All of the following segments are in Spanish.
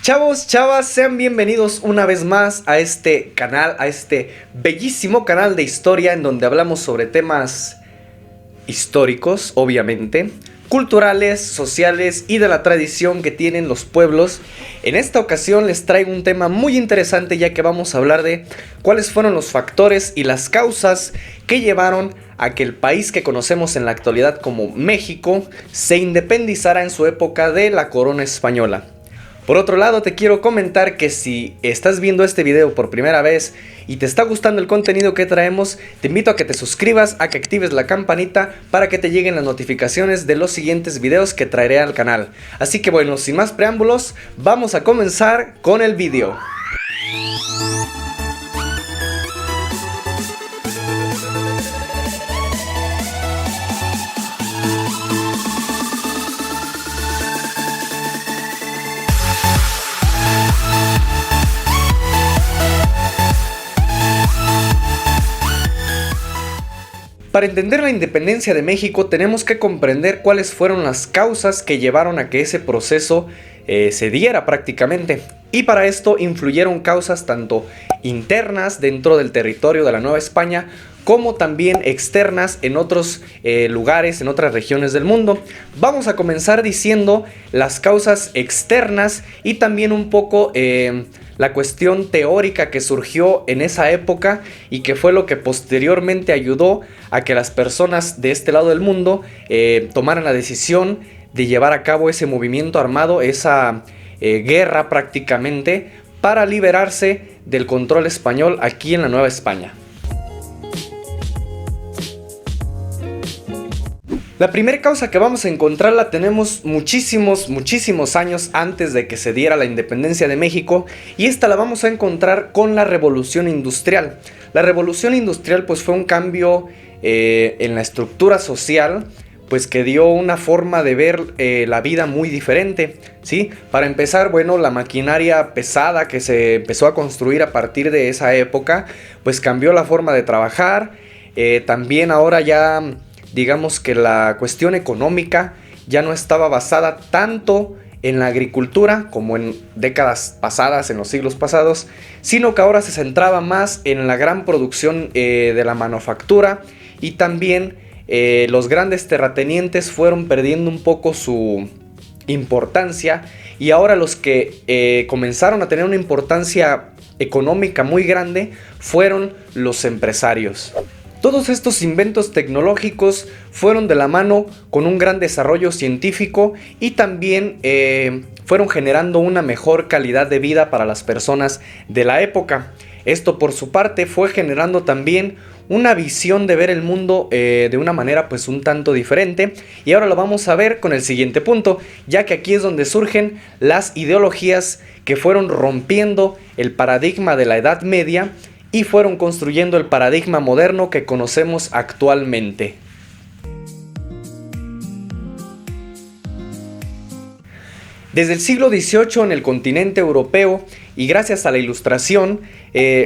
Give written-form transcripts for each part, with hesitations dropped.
Chavos, chavas, sean bienvenidos una vez más a este canal, a este bellísimo canal de historia en donde hablamos sobre temas históricos, obviamente, culturales, sociales y de la tradición que tienen los pueblos. En esta ocasión les traigo un tema muy interesante, ya que vamos a hablar de cuáles fueron los factores y las causas que llevaron a que el país que conocemos en la actualidad como México se independizara en su época de la corona española. Por otro lado, te quiero comentar que si estás viendo este video por primera vez y te está gustando el contenido que traemos, te invito a que te suscribas, a que actives la campanita para que te lleguen las notificaciones de los siguientes videos que traeré al canal. Así que bueno, sin más preámbulos, vamos a comenzar con el video. Para entender la independencia de México tenemos que comprender cuáles fueron las causas que llevaron a que ese proceso se diera prácticamente. Y para esto influyeron causas tanto internas dentro del territorio de la Nueva España como también externas en otros lugares, en otras regiones del mundo. Vamos a comenzar diciendo las causas externas y también un poco la cuestión teórica que surgió en esa época y que fue lo que posteriormente ayudó a que las personas de este lado del mundo tomaran la decisión de llevar a cabo ese movimiento armado, esa guerra prácticamente, para liberarse del control español aquí en la Nueva España. La primera causa que vamos a encontrar la tenemos muchísimos años antes de que se diera la independencia de México, y esta la vamos a encontrar con la Revolución Industrial. La Revolución Industrial pues fue un cambio en la estructura social, pues que dio una forma de ver la vida muy diferente, ¿sí? Para empezar, bueno, la maquinaria pesada que se empezó a construir a partir de esa época, pues cambió la forma de trabajar. También ahora ya, digamos que la cuestión económica ya no estaba basada tanto en la agricultura como en décadas pasadas, en los siglos pasados, sino que ahora se centraba más en la gran producción de la manufactura, y también los grandes terratenientes fueron perdiendo un poco su importancia, y ahora los que comenzaron a tener una importancia económica muy grande fueron los empresarios. Todos estos inventos tecnológicos fueron de la mano con un gran desarrollo científico, y también fueron generando una mejor calidad de vida para las personas de la época. Esto por su parte fue generando también una visión de ver el mundo de una manera pues un tanto diferente, y ahora lo vamos a ver con el siguiente punto, ya que aquí es donde surgen las ideologías que fueron rompiendo el paradigma de la Edad Media y fueron construyendo el paradigma moderno que conocemos actualmente. Desde el siglo XVIII en el continente europeo, y gracias a la Ilustración,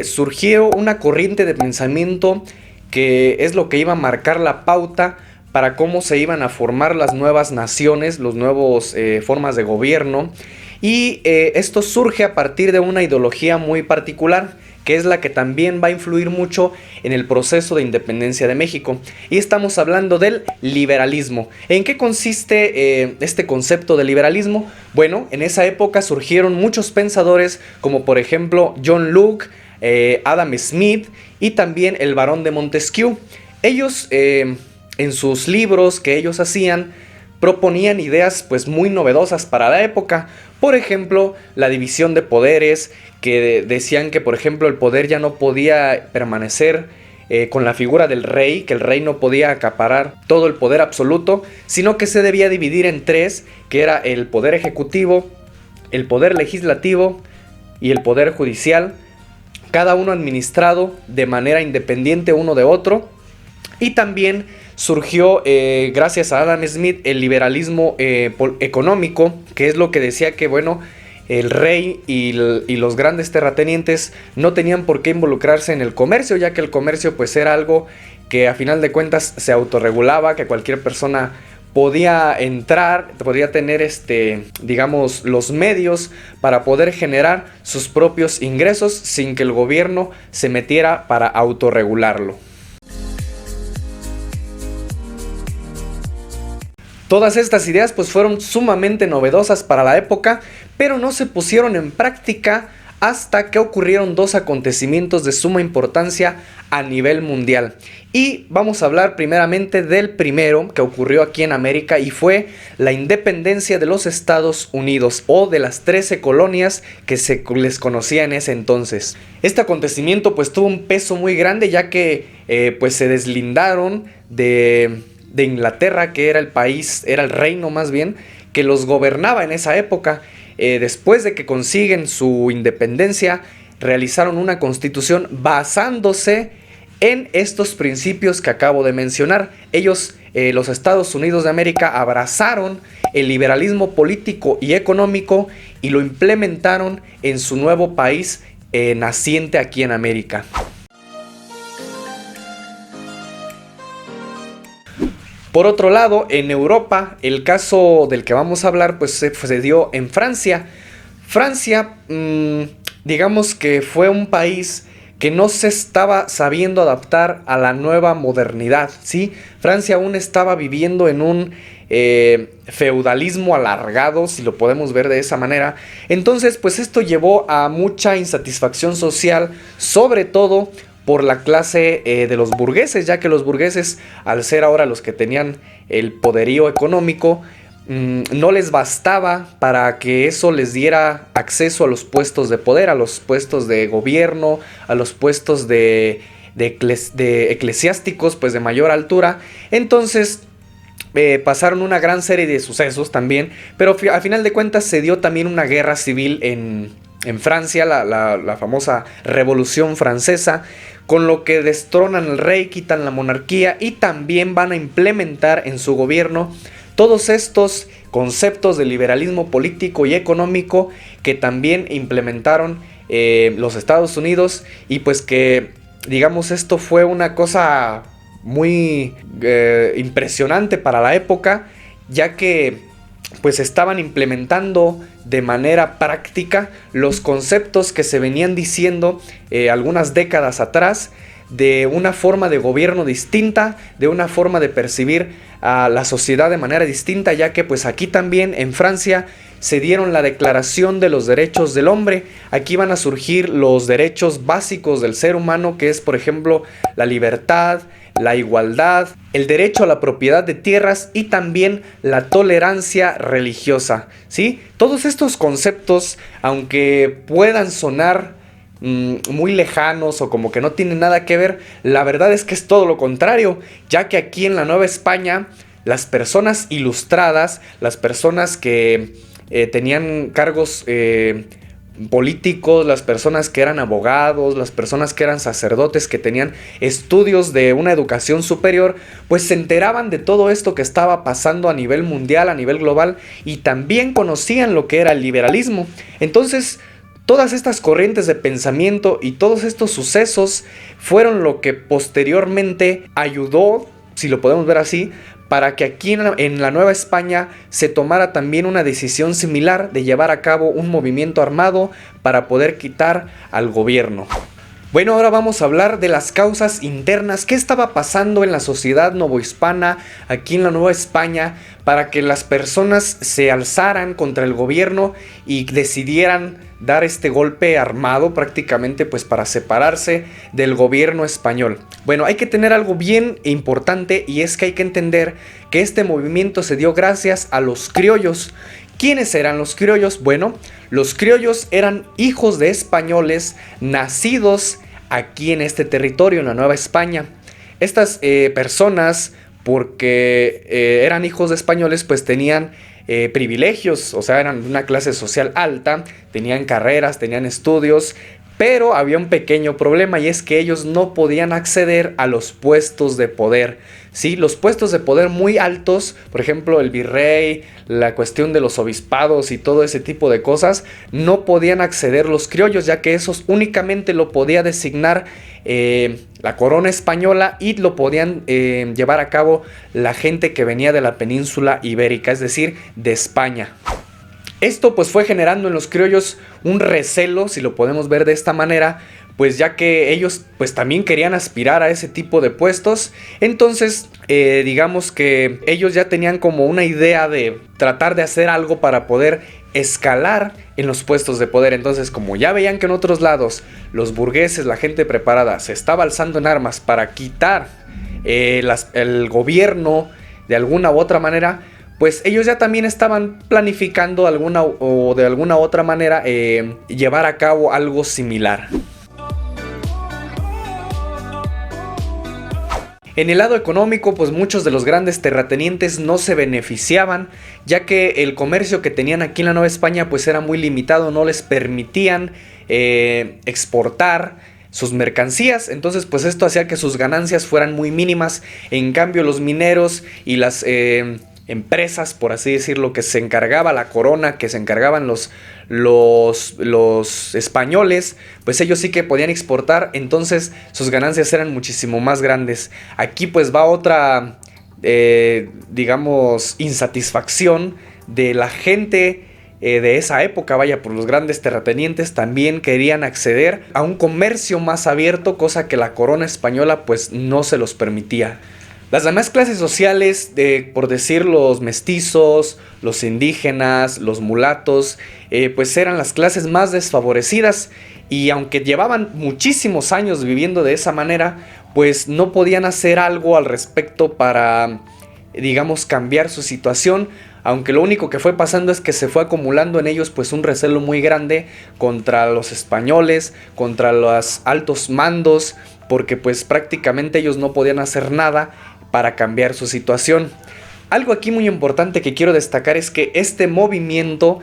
surgió una corriente de pensamiento que es lo que iba a marcar la pauta para cómo se iban a formar las nuevas naciones, las nuevas formas de gobierno. Y esto surge a partir de una ideología muy particular, que es la que también va a influir mucho en el proceso de independencia de México. Y estamos hablando del liberalismo. ¿En qué consiste este concepto de liberalismo? Bueno, en esa época surgieron muchos pensadores, como por ejemplo John Locke, Adam Smith y también el Barón de Montesquieu. Ellos, en sus libros que ellos hacían, proponían ideas pues muy novedosas para la época. Por ejemplo, la división de poderes, que decían que por ejemplo el poder ya no podía permanecer con la figura del rey, que el rey no podía acaparar todo el poder absoluto, sino que se debía dividir en tres, que era el poder ejecutivo, el poder legislativo y el poder judicial, cada uno administrado de manera independiente uno de otro. Y también surgió, gracias a Adam Smith, el liberalismo económico, que es lo que decía que, bueno, el rey y los grandes terratenientes no tenían por qué involucrarse en el comercio, ya que el comercio pues era algo que a final de cuentas se autorregulaba, que cualquier persona podía entrar, podía tener digamos, los medios para poder generar sus propios ingresos sin que el gobierno se metiera para autorregularlo. Todas estas ideas pues fueron sumamente novedosas para la época, pero no se pusieron en práctica hasta que ocurrieron dos acontecimientos de suma importancia a nivel mundial. Y vamos a hablar primeramente del primero que ocurrió aquí en América, y fue la independencia de los Estados Unidos, o de las 13 colonias que se les conocía en ese entonces. Este acontecimiento pues tuvo un peso muy grande, ya que pues se deslindaron de Inglaterra, que era el país, era el reino más bien, que los gobernaba en esa época. Después de que consiguen su independencia, realizaron una constitución basándose en estos principios que acabo de mencionar. Ellos, los Estados Unidos de América, abrazaron el liberalismo político y económico y lo implementaron en su nuevo país naciente aquí en América. Por otro lado, en Europa, el caso del que vamos a hablar pues se dio en Francia. Francia, digamos que fue un país que no se estaba sabiendo adaptar a la nueva modernidad, ¿sí? Francia aún estaba viviendo en un feudalismo alargado, si lo podemos ver de esa manera. Entonces, pues esto llevó a mucha insatisfacción social, sobre todo por la clase de los burgueses, ya que los burgueses, al ser ahora los que tenían el poderío económico, no les bastaba para que eso les diera acceso a los puestos de poder, a los puestos de gobierno, a los puestos de eclesiásticos pues de mayor altura. Entonces pasaron una gran serie de sucesos también, pero a final de cuentas se dio también una guerra civil en Francia, la famosa Revolución Francesa, con lo que destronan al rey, quitan la monarquía y también van a implementar en su gobierno todos estos conceptos de liberalismo político y económico que también implementaron los Estados Unidos, y pues que, digamos, esto fue una cosa muy impresionante para la época, ya que pues estaban implementando de manera práctica los conceptos que se venían diciendo algunas décadas atrás, de una forma de gobierno distinta, de una forma de percibir a la sociedad de manera distinta, ya que pues aquí también en Francia se dieron la Declaración de los Derechos del Hombre. Aquí van a surgir los derechos básicos del ser humano, que es, por ejemplo, la libertad, la igualdad, el derecho a la propiedad de tierras y también la tolerancia religiosa, ¿sí? Todos estos conceptos, aunque puedan sonar muy lejanos o como que no tienen nada que ver, la verdad es que es todo lo contrario, ya que aquí en la Nueva España las personas ilustradas, las personas que tenían cargos políticos, las personas que eran abogados, las personas que eran sacerdotes, que tenían estudios de una educación superior, pues se enteraban de todo esto que estaba pasando a nivel mundial, a nivel global, y también conocían lo que era el liberalismo. Entonces, todas estas corrientes de pensamiento y todos estos sucesos fueron lo que posteriormente ayudó, si lo podemos ver así, para que aquí en la Nueva España se tomara también una decisión similar de llevar a cabo un movimiento armado para poder quitar al gobierno. Bueno, ahora vamos a hablar de las causas internas. ¿Qué estaba pasando en la sociedad novohispana, aquí en la Nueva España, para que las personas se alzaran contra el gobierno y decidieran dar este golpe armado prácticamente pues para separarse del gobierno español? Bueno, hay que tener algo bien importante, y es que hay que entender que este movimiento se dio gracias a los criollos. ¿Quiénes eran los criollos? Bueno, los criollos eran hijos de españoles nacidos aquí en este territorio, en la Nueva España. Estas personas, porque eran hijos de españoles, pues tenían privilegios, o sea, eran de una clase social alta, tenían carreras, tenían estudios, pero había un pequeño problema, y es que ellos no podían acceder a los puestos de poder, ¿sí? Los puestos de poder muy altos, por ejemplo, el virrey, la cuestión de los obispados y todo ese tipo de cosas, no podían acceder los criollos, ya que esos únicamente lo podía designar la corona española y lo podían llevar a cabo la gente que venía de la península ibérica, es decir, de España. Esto pues fue generando en los criollos un recelo, si lo podemos ver de esta manera, pues ya que ellos pues también querían aspirar a ese tipo de puestos. Entonces digamos que ellos ya tenían como una idea de tratar de hacer algo para poder escalar en los puestos de poder. Entonces, como ya veían que en otros lados los burgueses, la gente preparada, se estaba alzando en armas para quitar el gobierno de alguna u otra manera, pues ellos ya también estaban planificando de alguna otra manera llevar a cabo algo similar. En el lado económico, pues muchos de los grandes terratenientes no se beneficiaban, ya que el comercio que tenían aquí en la Nueva España pues era muy limitado, no les permitían exportar sus mercancías. Entonces pues esto hacía que sus ganancias fueran muy mínimas. En cambio, los mineros y las empresas, por así decirlo, que se encargaba la corona, que se encargaban los españoles, pues ellos sí que podían exportar. Entonces sus ganancias eran muchísimo más grandes. Aquí pues va otra digamos insatisfacción de la gente de esa época. Vaya, por los grandes terratenientes también querían acceder a un comercio más abierto, cosa que la corona española pues no se los permitía. Las demás clases sociales, por decir los mestizos, los indígenas, los mulatos, pues eran las clases más desfavorecidas, y aunque llevaban muchísimos años viviendo de esa manera, pues no podían hacer algo al respecto para, digamos, cambiar su situación. Aunque lo único que fue pasando es que se fue acumulando en ellos pues un recelo muy grande contra los españoles, contra los altos mandos, porque pues prácticamente ellos no podían hacer nada para cambiar su situación. Algo aquí muy importante que quiero destacar es que este movimiento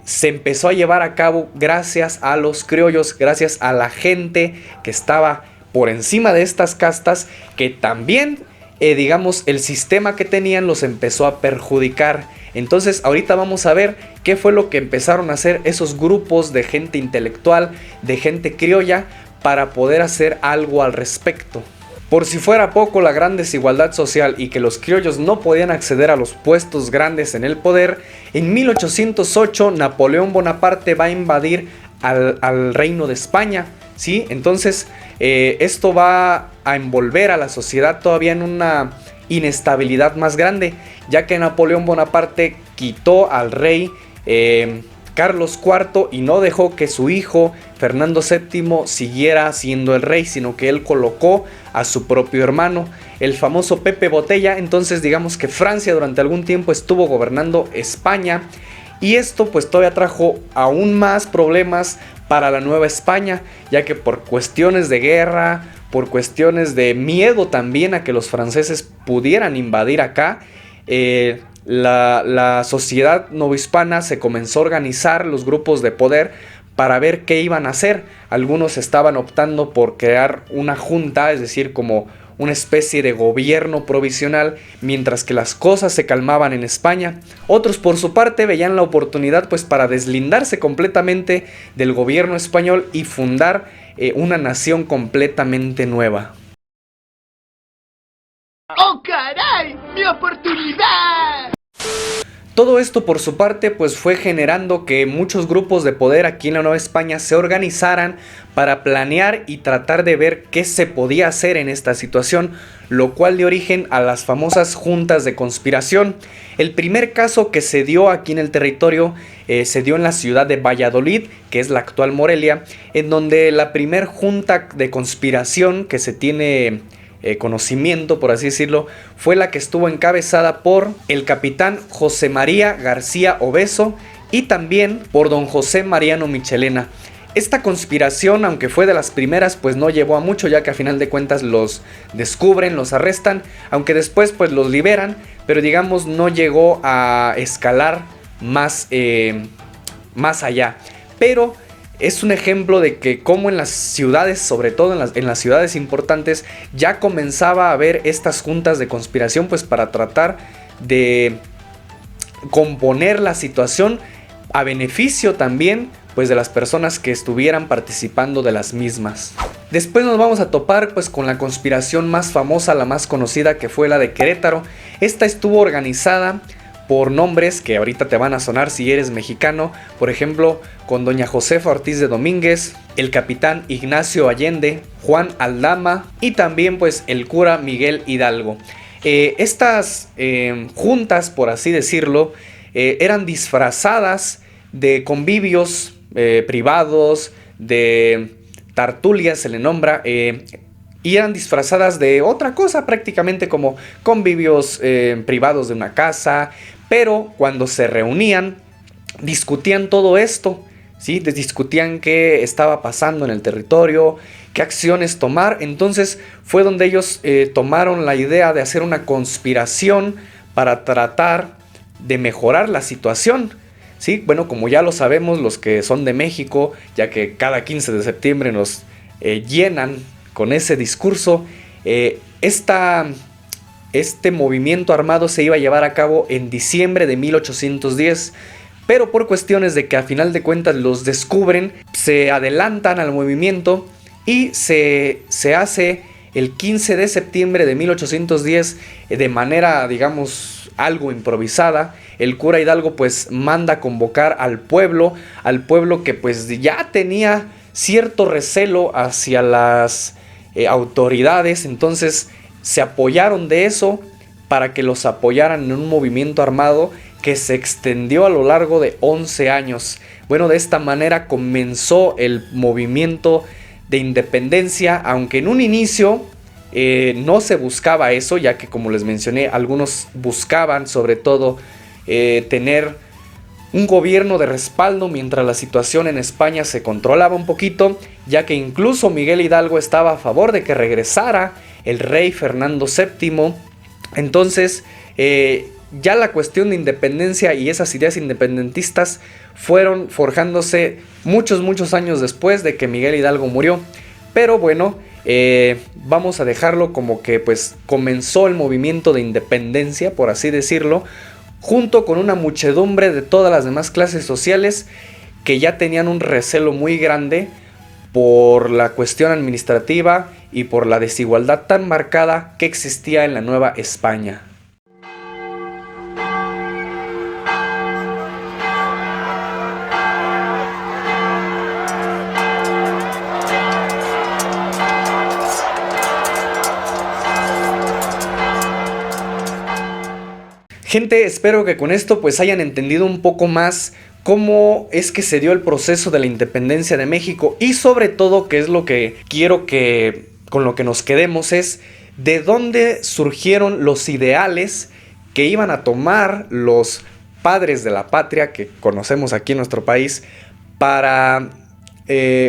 se empezó a llevar a cabo gracias a los criollos, gracias a la gente que estaba por encima de estas castas, que también digamos el sistema que tenían los empezó a perjudicar. Entonces ahorita vamos a ver qué fue lo que empezaron a hacer esos grupos de gente intelectual, de gente criolla, para poder hacer algo al respecto. Por si fuera poco la gran desigualdad social y que los criollos no podían acceder a los puestos grandes en el poder, en 1808 Napoleón Bonaparte va a invadir al reino de España, ¿sí? Entonces esto va a envolver a la sociedad todavía en una inestabilidad más grande, ya que Napoleón Bonaparte quitó al rey Carlos IV y no dejó que su hijo Fernando VII siguiera siendo el rey, sino que él colocó a su propio hermano, el famoso Pepe Botella. Entonces digamos que Francia durante algún tiempo estuvo gobernando España, y esto pues todavía trajo aún más problemas para la Nueva España, ya que por cuestiones de guerra, por cuestiones de miedo también a que los franceses pudieran invadir acá, la sociedad novohispana se comenzó a organizar los grupos de poder para ver qué iban a hacer. Algunos estaban optando por crear una junta, es decir, como una especie de gobierno provisional, mientras que las cosas se calmaban en España. Otros por su parte veían la oportunidad pues para deslindarse completamente del gobierno español y fundar una nación completamente nueva. ¡Oh, caray! ¡Mi oportunidad! Todo esto por su parte pues fue generando que muchos grupos de poder aquí en la Nueva España se organizaran para planear y tratar de ver qué se podía hacer en esta situación, lo cual dio origen a las famosas juntas de conspiración. El primer caso que se dio aquí en el territorio se dio en la ciudad de Valladolid, que es la actual Morelia, en donde la primer junta de conspiración que se tiene conocimiento, por así decirlo, fue la que estuvo encabezada por el capitán José María García Obeso y también por don José Mariano Michelena. Esta conspiración, aunque fue de las primeras, pues no llevó a mucho, ya que a final de cuentas los descubren, los arrestan, aunque después pues los liberan, pero digamos no llegó a escalar más allá. Pero es un ejemplo de que como en las ciudades, sobre todo en las ciudades importantes, ya comenzaba a haber estas juntas de conspiración pues para tratar de componer la situación a beneficio también pues de las personas que estuvieran participando de las mismas. Después nos vamos a topar pues con la conspiración más famosa, la más conocida, que fue la de Querétaro. Esta estuvo organizada por nombres que ahorita te van a sonar si eres mexicano, por ejemplo, con doña Josefa Ortiz de Domínguez, el capitán Ignacio Allende, Juan Aldama y también pues el cura Miguel Hidalgo. Estas juntas, por así decirlo, eran disfrazadas de convivios privados, de tertulias se le nombra, y eran disfrazadas de otra cosa, prácticamente como convivios privados de una casa, pero cuando se reunían discutían todo esto, ¿sí? Discutían qué estaba pasando en el territorio, qué acciones tomar. Entonces fue donde ellos tomaron la idea de hacer una conspiración para tratar de mejorar la situación. Sí, bueno, como ya lo sabemos los que son de México, ya que cada 15 de septiembre nos llenan con ese discurso, este movimiento armado se iba a llevar a cabo en diciembre de 1810, pero por cuestiones de que a final de cuentas los descubren, se adelantan al movimiento y se hace el 15 de septiembre de 1810 de manera, digamos, algo improvisada. El cura Hidalgo pues manda convocar al pueblo que pues ya tenía cierto recelo hacia las autoridades, entonces se apoyaron de eso para que los apoyaran en un movimiento armado que se extendió a lo largo de 11 años. Bueno, de esta manera comenzó el movimiento de independencia, aunque en un inicio no se buscaba eso, ya que como les mencioné, algunos buscaban sobre todo tener un gobierno de respaldo mientras la situación en España se controlaba un poquito, ya que incluso Miguel Hidalgo estaba a favor de que regresara el rey Fernando VII. Entonces ya la cuestión de independencia y esas ideas independentistas fueron forjándose muchos años después de que Miguel Hidalgo murió. Pero bueno, vamos a dejarlo como que pues comenzó el movimiento de independencia, por así decirlo, junto con una muchedumbre de todas las demás clases sociales que ya tenían un recelo muy grande por la cuestión administrativa y por la desigualdad tan marcada que existía en la Nueva España. Gente, espero que con esto pues hayan entendido un poco más cómo es que se dio el proceso de la independencia de México y sobre todo, que es lo que quiero que con lo que nos quedemos, es de dónde surgieron los ideales que iban a tomar los padres de la patria que conocemos aquí en nuestro país para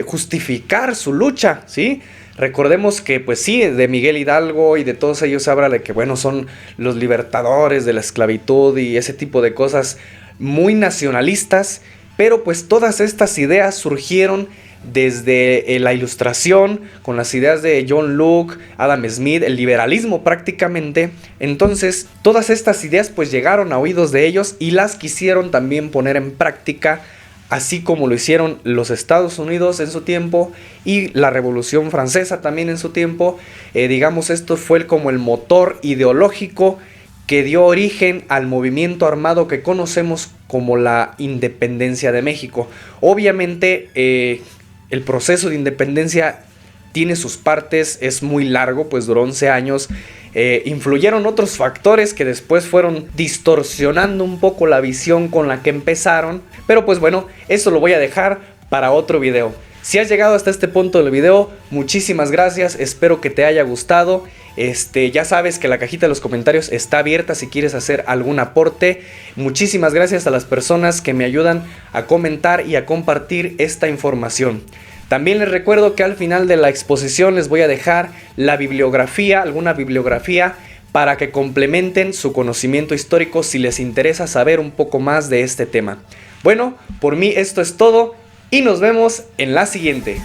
justificar su lucha, ¿sí? Recordemos que pues sí, de Miguel Hidalgo y de todos ellos se habla de que bueno, son los libertadores de la esclavitud y ese tipo de cosas muy nacionalistas, pero pues todas estas ideas surgieron desde la Ilustración, con las ideas de John Locke, Adam Smith, el liberalismo prácticamente. Entonces todas estas ideas pues llegaron a oídos de ellos y las quisieron también poner en práctica, así como lo hicieron los Estados Unidos en su tiempo y la Revolución Francesa también en su tiempo. Digamos, esto fue como el motor ideológico que dio origen al movimiento armado que conocemos como la independencia de México. Obviamente el proceso de independencia tiene sus partes, es muy largo, pues duró 11 años. Influyeron otros factores que después fueron distorsionando un poco la visión con la que empezaron, pero pues bueno, eso lo voy a dejar para otro video. Si has llegado hasta este punto del video, muchísimas gracias, espero que te haya gustado. Ya sabes que la cajita de los comentarios está abierta si quieres hacer algún aporte. Muchísimas gracias a las personas que me ayudan a comentar y a compartir esta información. También les recuerdo que al final de la exposición les voy a dejar la bibliografía, alguna bibliografía para que complementen su conocimiento histórico si les interesa saber un poco más de este tema. Bueno, por mí esto es todo y nos vemos en la siguiente.